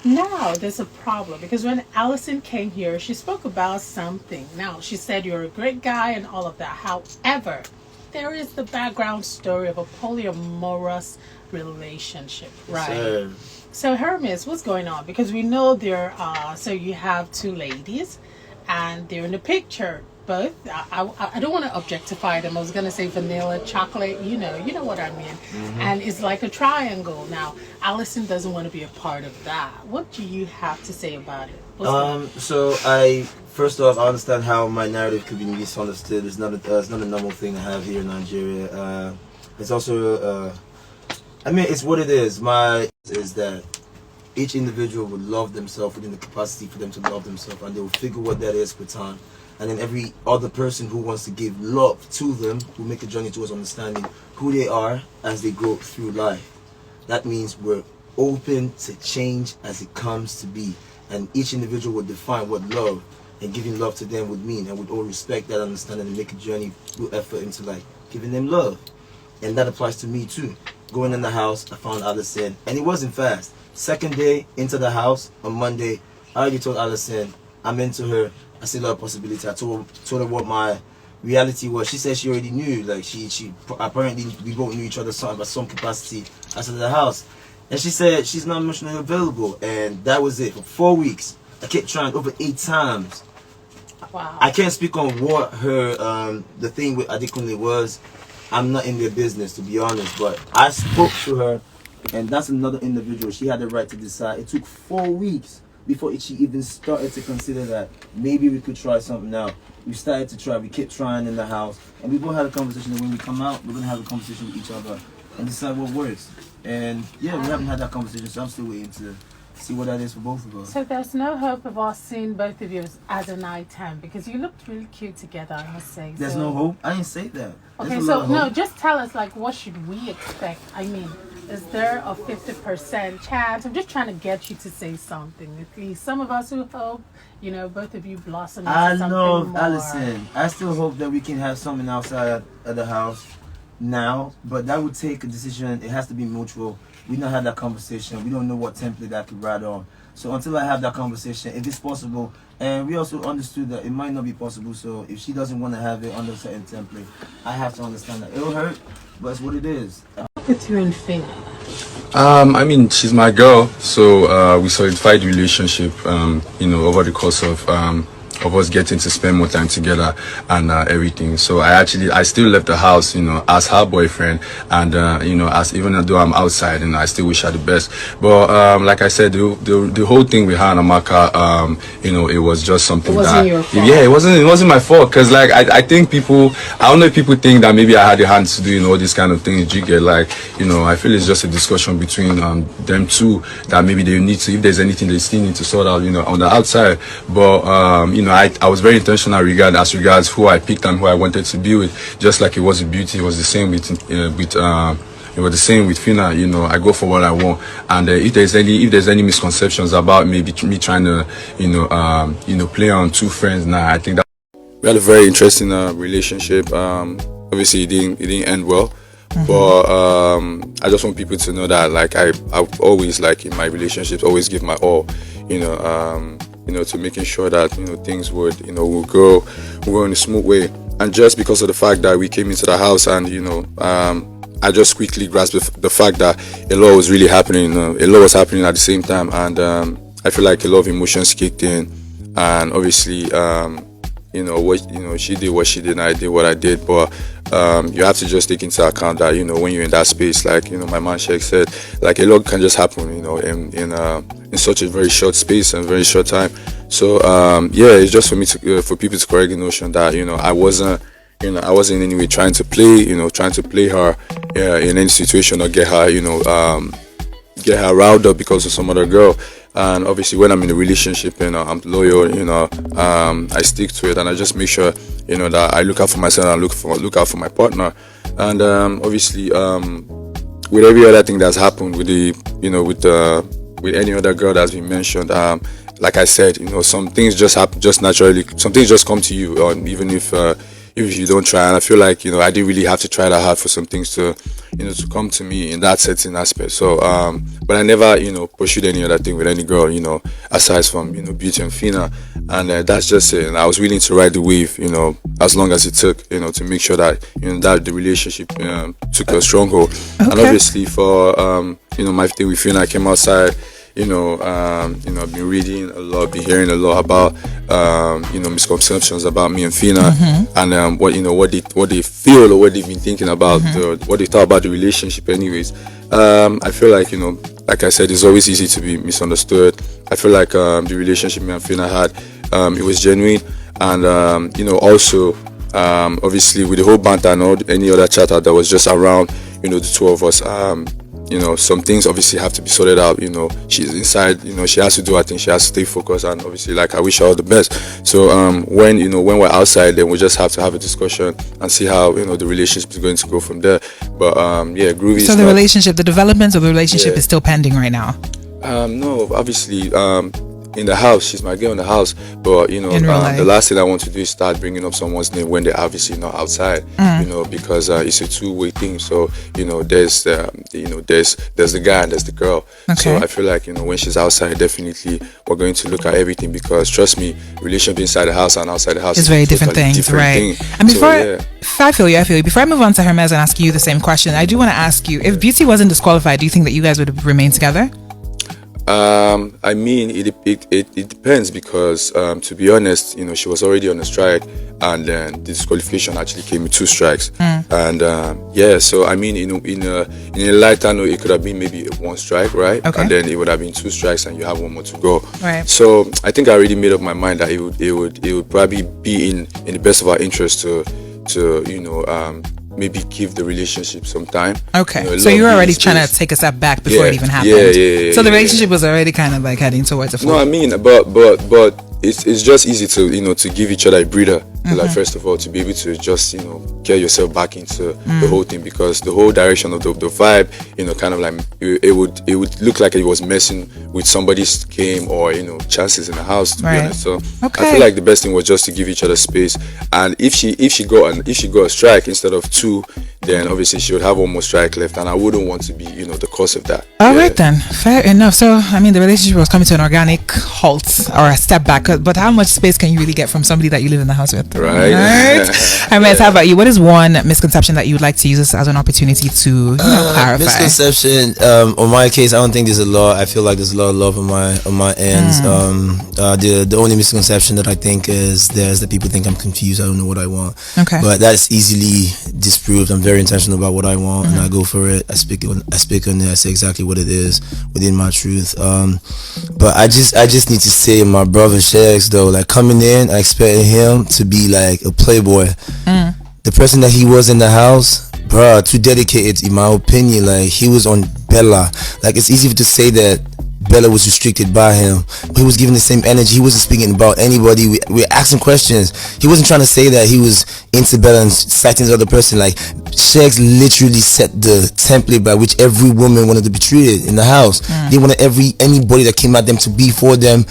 Now there's a problem because when Allison came here, she spoke about something. Now she said you're a great guy and all of that. However, there is the background story of a polyamorous relationship, right? So So Hermes, what's going on? Because we know there are. So you have two ladies, and they're in the picture. Both. I don't want to objectify them. I was gonna say vanilla, chocolate. You know what I mean. And it's like a triangle. Now, Allison doesn't want to be a part of that. What do you have to say about it? so I first off, I understand how my narrative could be misunderstood. It's not a normal thing to have here in Nigeria. It's also, I mean, it's what it is. My is that each individual would love themselves within the capacity for them to love themselves, and they will figure what that is with time. And then every other person who wants to give love to them will make a journey towards understanding who they are as they go through life. That means we're open to change as it comes to be. And each individual would define what love and giving love to them would mean, and would all respect that understanding and make a journey through effort into like giving them love. And that applies to me too. Going in the house, I found Allison, and it wasn't fast. Second day into the house on Monday, I already told Allison I'm into her. I see a lot of possibility. I told her what my reality was. She said she already knew. Like she apparently we both knew each other at some capacity outside of the house. And she said she's not emotionally available, and that was it for 4 weeks. I kept trying over 8 times. Wow. I can't speak on what her the thing with Adekunle was. I'm not in their business, to be honest, but I spoke to her, and that's another individual. She had the right to decide. It took 4 weeks before she even started to consider that maybe we could try something out. We started to try. We kept trying in the house, and we both had a conversation that when we come out, we're gonna have a conversation with each other and decide what works. And yeah, we haven't had that conversation, so I'm still waiting to see what that is for both of us. So there's no hope of us seeing both of you as an item because you looked really cute together, I must say. There's no hope? I didn't say that. Okay, so no, just tell us like what should we expect? I mean, is there a 50% chance? I'm just trying to get you to say something. At least some of us who hope, both of you blossom into I something love more. Allison. I still hope that we can have something outside of the house now, but that would take a decision. It has to be mutual. We don't have that conversation. We don't know what template that could ride on. So until I have that conversation, if it's possible, and we also understood that it might not be possible. So if she doesn't want to have it under a certain template, I have to understand that it'll hurt, but it's what it is. With you and Phyna. I mean, she's my girl, so we solidified the relationship, over the course of us getting to spend more time together and everything. So I still left the house, as her boyfriend, and as even though I'm outside, I still wish her the best. But like I said, the whole thing with her and Amaka, it was just something it wasn't your fault. Yeah, it wasn't my fault, because like I think I don't know if people think that maybe I had the hands to do all these kind of things. You get like, I feel it's just a discussion between them two, that maybe they need to, if there's anything they still need to sort out, on the outside. But I was very intentional as regards who I picked and who I wanted to be with. Just like it was with Beauty, it was the same with it was the same with Phyna. I go for what I want, and if there's any misconceptions about maybe me trying to play on two friends, I think that we had a very interesting relationship. Obviously it didn't end well. But I just want people to know that like I've always, like in my relationships, always give my all, to making sure that things will go in a smooth way. And just because of the fact that we came into the house and I just quickly grasped the fact that a lot was really happening. A lot was happening at the same time, and I feel like a lot of emotions kicked in. And obviously, she did what she did, and I did what I did. But you have to just take into account that when you're in that space, like my man Sheggz said, like a lot can just happen, in such a very short space and very short time. So it's just for me for people to correct the notion that I wasn't in any way trying to play her in any situation, or get her riled up because of some other girl. And obviously when I'm in a relationship, I'm loyal, I stick to it, and I just make sure that I look out for myself and look out for my partner. And obviously with every other thing that's happened with with any other girl that's been mentioned, like I said, some things just happen just naturally. Some things just come to you, even if if you don't try. And I feel like, you know, I didn't really have to try that hard for some things to, you know, to come to me in that certain aspect. So, but I never, you know, pursued any other thing with any girl, you know, aside from, you know, Beauty and Phyna. And that's just it. And I was willing to ride the wave, you know, as long as it took, you know, to make sure that, you know, that the relationship took a stronghold. Okay. And obviously for, you know, my thing with Phyna, I came outside, you know, I've been reading a lot, been hearing a lot about, you know, misconceptions about me and Phyna, and what, you know, what they feel or what they've been thinking about, what they thought about the relationship. Anyways, I feel like, you know, like I said, it's always easy to be misunderstood. I feel like the relationship me and Phyna had, it was genuine, and you know, also obviously with the whole banter and all any other chatter that was just around, you know, the two of us. You know, some things obviously have to be sorted out. You know, she's inside, you know, she has to do her thing, she has to stay focused, and obviously, like, I wish her all the best. So when, you know, when we're outside, then we just have to have a discussion and see how, you know, the relationship is going to go from there. But yeah, Groovy. So the development of the relationship is still pending right now? No, obviously, in the house, she's my girl in the house, but you know, the last thing I want to do is start bringing up someone's name when they're obviously not outside, you know, because it's a two-way thing. So, you know, there's the guy and there's the girl. Okay. So I feel like, you know, when she's outside, definitely we're going to look at everything, because trust me, relationship inside the house and outside the house is very different things, right? And before I feel you. Before I move on to Hermes and ask you the same question, I do want to ask you, if Beauty wasn't disqualified, do you think that you guys would remain together? I mean, it depends, because to be honest, you know, she was already on a strike, and then the disqualification actually came with 2 strikes. And yeah, so I mean, in a lifetime, it could have been maybe 1 strike, right? Okay. And then it would have been 2 strikes, and you have 1 more to go. Right. So I think I already made up my mind that it would probably be in the best of our interest to you know, maybe give the relationship some time. Okay. You know, so you were already trying to take a step back before it even happened. Yeah. So the relationship was already kind of like heading towards a fall. No, I mean, but it's just easy to, you know, to give each other a breather. Like, first of all, to be able to just, you know, get yourself back into the whole thing, because the whole direction of the vibe, you know, kind of like it would look like it was messing with somebody's game or, you know, chances in the house, to be honest. So I feel like the best thing was just to give each other space. And if she got a strike instead of 2, then obviously she would have 1 more strike left, and I wouldn't want to be, you know, the cause of that. All right then, fair enough. So I mean, the relationship was coming to an organic halt or a step back, but how much space can you really get from somebody that you live in the house with? Right. Hermes, how about you? What is one misconception that you would like to use this as an opportunity to, you know, clarify? Misconception, on my case, I don't think there's a lot. I feel like there's a lot of love on my ends. The only misconception that I think is that people think I'm confused. I don't know what I want. Okay. But that's easily disproved. I'm very intentional about what I want, and I go for it. I speak on it. I say exactly what it is within my truth. But I just need to say, my brother Sheggz, though, like, coming in, I expected him to be like a playboy. The person that he was in the house, bruh, too dedicated, in my opinion. Like, he was on Bella. Like, it's easy to say that Bella was restricted by him. He was giving the same energy. He wasn't speaking about anybody. We asking questions. He wasn't trying to say that he was into Bella and citing the other person. Like, Sheggz literally set the template by which every woman wanted to be treated in the house. They wanted anybody that came at them to be for them,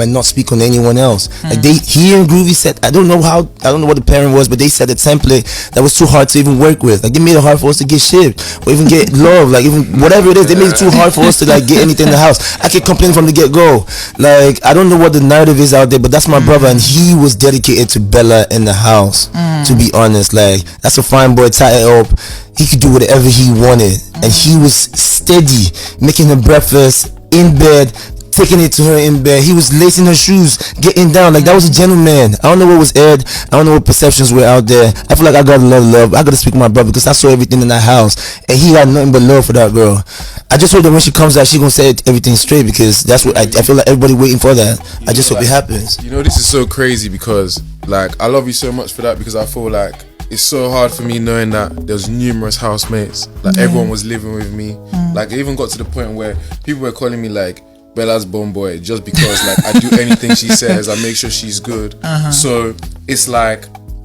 and not speak on anyone else. Like, he and Groovy said, I don't know what the parent was, but they set a template that was too hard to even work with. Like, they made it hard for us to get shipped or even get love. Like, even whatever it is, they made it too hard for us to, like, get anything in the house. I can complain from the get-go. Like, I don't know what the narrative is out there, but that's my brother, and he was dedicated to Bella in the house. To be honest, like, that's a fine boy, tie it up. He could do whatever he wanted, and he was steady, making her breakfast in bed, taking it to her in bed. He was lacing her shoes, getting down. Like, that was a gentleman. I don't know what was aired. I don't know what perceptions were out there. I feel like I got a lot of love. I gotta speak to my brother, because I saw everything in that house, and he had nothing but love for that girl. I just hope that when she comes out, she gonna say everything straight, because that's what I feel like everybody waiting for that. I just hope it happens. You know, this is so crazy, because, like, I love you so much for that, because I feel like it's so hard for me knowing that there's numerous housemates. Like, everyone was living with me. Like, it even got to the point where people were calling me, like, Bella's bomb boy, just because, like, I do anything she says. I make sure she's good. So it's like,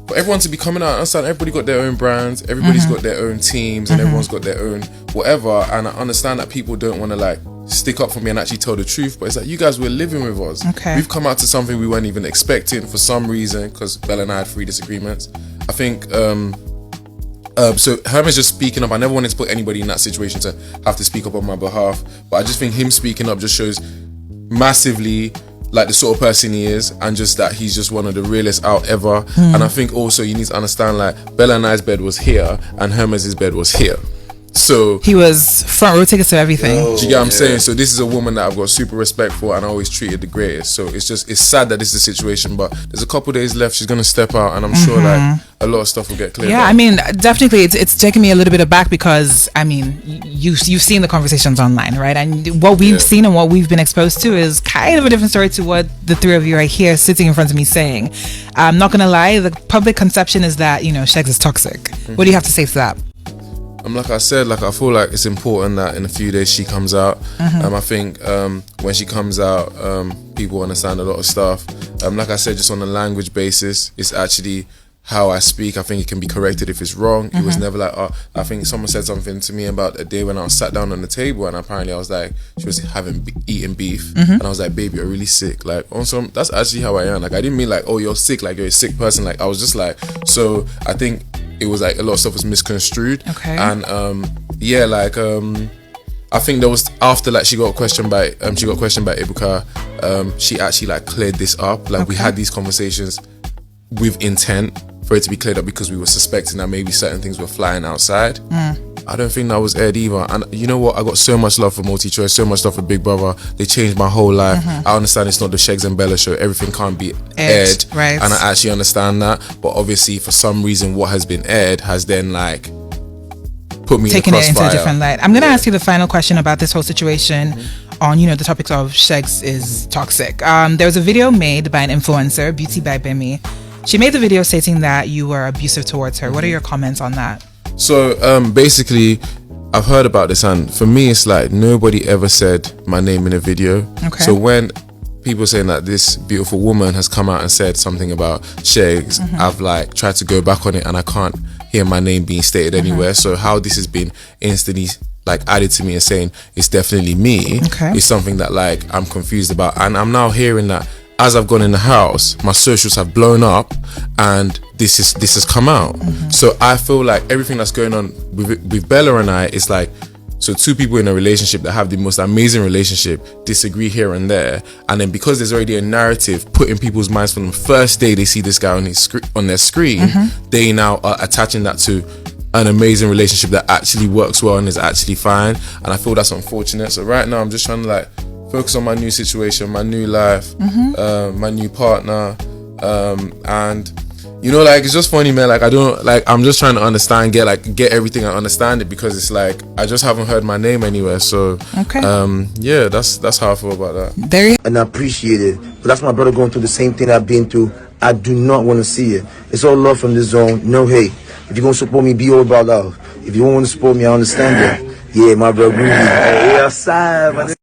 for everyone to be coming out, I understand everybody got their own brands, everybody's got their own teams, and everyone's got their own whatever. And I understand that people don't want to, like, stick up for me and actually tell the truth, but it's like, you guys were living with us. We've come out to something we weren't even expecting for some reason, because Bella and I had 3 disagreements, I think so Hermes just speaking up. I never wanted to put anybody in that situation to have to speak up on my behalf, but I just think him speaking up just shows massively like the sort of person he is, and just that he's just one of the realest out ever. And I think also you need to understand, like, Bella and I's bed was here and Hermes' bed was here, so he was front row tickets to everything. do you get what I'm saying? So this is a woman that I've got super respect for and I always treated the greatest. So it's sad that this is the situation, but there's a couple days left. She's gonna step out, and I'm sure like a lot of stuff will get cleared up. I mean, definitely it's taking me a little bit aback, because I mean, you've seen the conversations online, right? And what we've seen and what we've been exposed to is kind of a different story to what the three of you are here sitting in front of me saying. I'm not gonna lie, the public conception is that, you know, Sheggz is toxic. What do you have to say to that? Like I said, like I feel like it's important that in a few days she comes out. I think when she comes out, people understand a lot of stuff. Like I said, just on a language basis, it's actually how I speak. I think it can be corrected if it's wrong. It was never like, I think someone said something to me about a day when I was sat down on the table, and apparently I was like, she was eating beef, and I was like, baby, you're really sick. Like, on some, that's actually how I am. Like, I didn't mean like, oh, you're sick, like you're a sick person. Like, I was just like, so I think it was like a lot of stuff was misconstrued. And I think there was, after like she got questioned by Ibuka, she actually like cleared this up. Like we had these conversations with intent for it to be cleared up, because we were suspecting that maybe certain things were flying outside. I don't think that was aired either. And you know what? I got so much love for Multi-Choice, so much love for Big Brother. They changed my whole life. I understand it's not the Sheggz and Bella show. Everything can't be aired. Right. And I actually understand that. But obviously, for some reason, what has been aired has then like put me taking in the it into crossfire. a different light. I'm gonna ask you the final question about this whole situation on, you know, the topics of Sheggz is toxic. There was a video made by an influencer, Beauty by Bemi. She made the video stating that you were abusive towards her. What are your comments on that? So basically, I've heard about this, and for me it's like nobody ever said my name in a video. So when people saying that this beautiful woman has come out and said something about Sheggz, I've like tried to go back on it and I can't hear my name being stated anywhere. So how this has been instantly like added to me and saying it's definitely me is something that like I'm confused about. And I'm now hearing that as I've gone in the house, my socials have blown up and this has come out. So I feel like everything that's going on with Bella and I is like, so two people in a relationship that have the most amazing relationship disagree here and there, and then because there's already a narrative put in people's minds from the first day they see this guy on their screen, they now are attaching that to an amazing relationship that actually works well and is actually fine. And I feel that's unfortunate. So right now I'm just trying to like focus on my new situation, my new life, my new partner, and you know, like, it's just funny, man. Like, I'm just trying to understand, get everything and understand it, because it's like I just haven't heard my name anywhere. So yeah, that's how I feel about that. And I appreciate it, but that's my brother going through the same thing I've been through. I do not want to see it. It's all love from this zone, no hate. If you're gonna support me, be all about love. If you don't want to support me, I understand that. Yeah, my brother Groovy. Hey, outside,